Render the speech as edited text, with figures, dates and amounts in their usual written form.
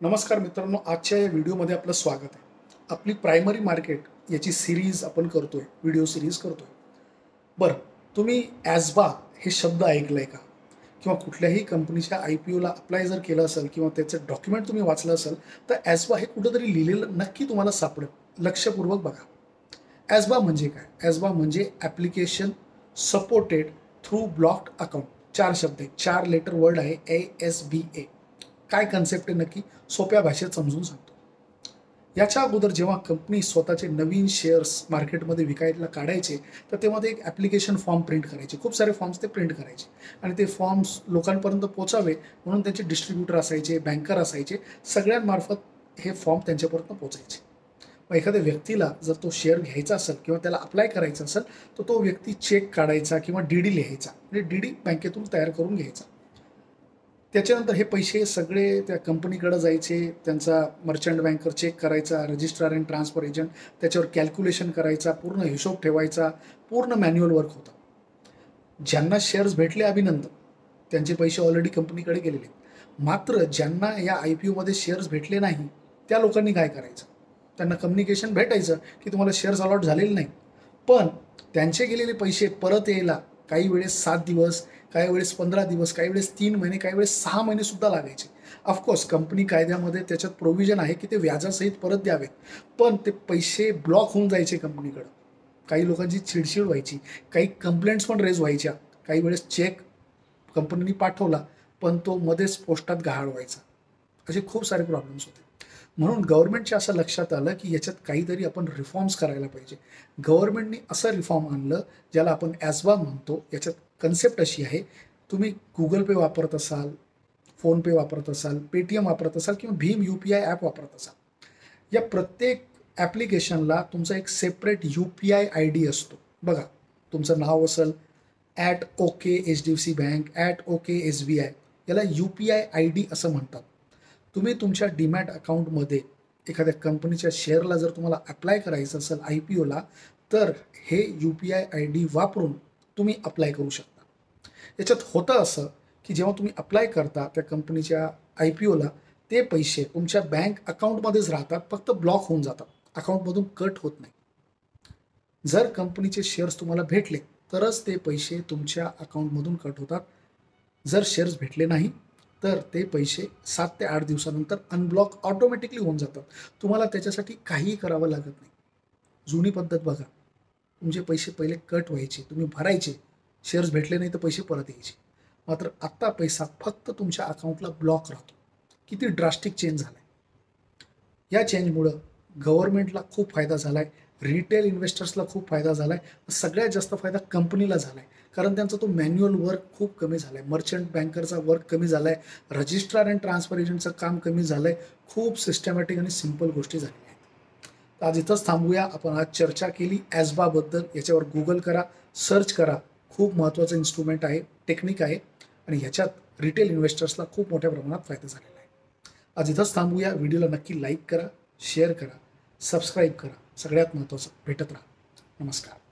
नमस्कार मित्रांनो, आजच्या या व्हिडिओमध्ये आपलं स्वागत आहे. आपली प्रायमरी मार्केट याची सीरीज आपण करतोय, व्हिडिओ सीरीज करतोय. बरं, तुम्ही ॲस्बा हे शब्द ऐकलाय का? किंवा कुठल्याही कंपनीच्या IPOला अप्लाय जर केलं असेल किंवा त्याचं डॉक्युमेंट तुम्ही वाचलं असेल, तर ॲस्बा हे कुठेतरी लिहिलेलं नक्की तुम्हाला सापडेल. लक्षपूर्वक बघा. ॲस्बा म्हणजे काय? ॲस्बा म्हणजे application supported through blocked account. 4 शब्द आहेत, 4 लेटर वर्ड आहे ASBA. काय कन्सेप्ट आहे नक्की? सोप्या भाषेत समजून सांगतो. याच्या अगोदर जेव्हा कंपनी स्वतःचे नवीन शेअर्स मार्केटमध्ये विकायला काढायचे, तर तेव्हा ते एक ॲप्लिकेशन फॉर्म प्रिंट करायचे. खूप सारे फॉर्म्स ते प्रिंट करायचे आणि ते फॉर्म्स लोकांपर्यंत पोहोचावे म्हणून त्यांचे डिस्ट्रीब्युटर असायचे, बँकर असायचे. सगळ्यांमार्फत हे फॉर्म त्यांच्यापर्यंत पोहोचायचे. मग एखाद्या व्यक्तीला जर तो शेअर घ्यायचा असेल किंवा त्याला अप्लाय करायचा असेल, तर तो व्यक्ती चेक काढायचा किंवा DD लिहायचा. म्हणजे DD बँकेतून तयार करून घ्यायचा. त्याच्यानंतर हे पैसे सगळे त्या कंपनीकडे जायचे. त्यांचा मर्चंट बँकर चेक करायचा, रजिस्ट्रार अँड ट्रान्सफर एजंट त्याच्यावर कॅल्क्युलेशन करायचा, पूर्ण हिशोब ठेवायचा, पूर्ण मॅन्युअल वर्क होतं. ज्यांना शेअर्स भेटले अभिनंदन, त्यांचे पैसे ऑलरेडी कंपनीकडे गेलेले. मात्र ज्यांना या IPOमध्ये शेअर्स भेटले नाही, त्या लोकांनी काय करायचं? त्यांना कम्युनिकेशन भेटायचं की तुम्हाला शेअर्स अलॉट झालेले नाही. पण त्यांचे गेलेले पैसे परत यायला काही वेळेस 7 दिवस, काही वेळेस 15 दिवस, काही वेळेस 3 महिने, काही वेळेस 6 महिनेसुद्धा लागायचे. ऑफकोर्स कंपनी कायद्यामध्ये त्याच्यात प्रोव्हिजन आहे की ते व्याजासहित परत द्यावेत. पण ते पैसे ब्लॉक होऊन जायचे कंपनीकडं. काही लोकांची चिडचिड व्हायची, काही कंप्लेंट्स पण रेज व्हायच्या. काही वेळेस चेक कंपनीने पाठवला, पण तो मध्येच पोस्टात गहाळ व्हायचा. असे खूप सारे प्रॉब्लेम्स होते. म्हणून गव्हर्नमेंटच्या असं लक्षात आलं की याच्यात काहीतरी आपण रिफॉर्म्स करायला पाहिजे. गव्हर्नमेंटनी असं रिफॉर्म आणलं ज्याला आपण ॲस्बा म्हणतो. याच्यात कन्सेप्ट अशी आहे, तुम्ही Google पे वापरत असाल, फोनपे वापरत असाल, पेटीएम वापरत असाल किंवा भीम UPI ॲप वापरत असाल, या प्रत्येक ॲप्लिकेशनला तुमचा एक सेपरेट UPI ID असतो. बघा, तुमचं नाव असेल @OKHDFC बँक, @OKSBI, याला UPI ID असं म्हणतात. तुम्ही तुमच्या डीमॅट अकाउंटमध्ये एखाद्या कंपनीच्या शेअरला जर तुम्हाला अप्लाय करायचं असेल IPOला, तर हे UPI ID वापरून तुम्ही अप्लाय करू शकता. याच्यात होतं असं की जेव्हा तुम्ही अप्लाय करता त्या कंपनीच्या IPOला, ते पैसे तुमच्या बँक अकाउंटमध्येच राहतात, फक्त ब्लॉक होऊन जातात, अकाउंटमधून कट होत नाही. जर कंपनीचे शेअर्स तुम्हाला भेटले तरच ते पैसे तुमच्या अकाउंटमधून कट होतात. जर शेअर्स भेटले नाही तर ते पैसे 7 ते 8 दिवसानंतर अनब्लॉक ऑटोमॅटिकली होऊन जातात. तुम्हाला त्याच्यासाठी काहीही करावं लागत नाही. जुनी पद्धत बघा, तुमचे पैसे पहिले कट व्हायचे, तुम्ही भरायचे, शेअर्स भेटले नाही तर पैसे परत यायचे. मात्र आत्ता पैसा फक्त तुमच्या अकाउंटला ब्लॉक राहतो. किती ड्रास्टिक चेंज झाला आहे. या चेंजमुळं गव्हर्नमेंटला खूप फायदा झाला आहे, रिटेल इन्व्हेस्टर्सला खूप फायदा झाला आहे, सगळ्यात जास्त फायदा कंपनीला झाला आहे. कारण त्यांचा तो मॅन्युअल वर्क खूप कमी झाला आहे, मर्चंट बँकरचा वर्क कमी झाला आहे, रजिस्ट्रार अँड ट्रान्सफर एजंटचं काम कमी झालं आहे. खूप सिस्टमॅटिक आणि सिम्पल गोष्टी झालेल्या आहेत. तर आज इथंच थांबूया. आपण आज चर्चा केली ॲस्बाबद्दल. याच्यावर Google करा, सर्च करा. खूप महत्त्वाचं इन्स्ट्रुमेंट आहे, टेक्निक आहे आणि ह्याच्यात रिटेल इन्व्हेस्टर्सला खूप मोठ्या प्रमाणात फायदा झालेला आहे. आज इथंच थांबूया. व्हिडिओला नक्की लाईक करा, शेअर करा, सबस्क्राईब करा. सगळ्यात महत्त्वाचं, भेटत राहा. नमस्कार.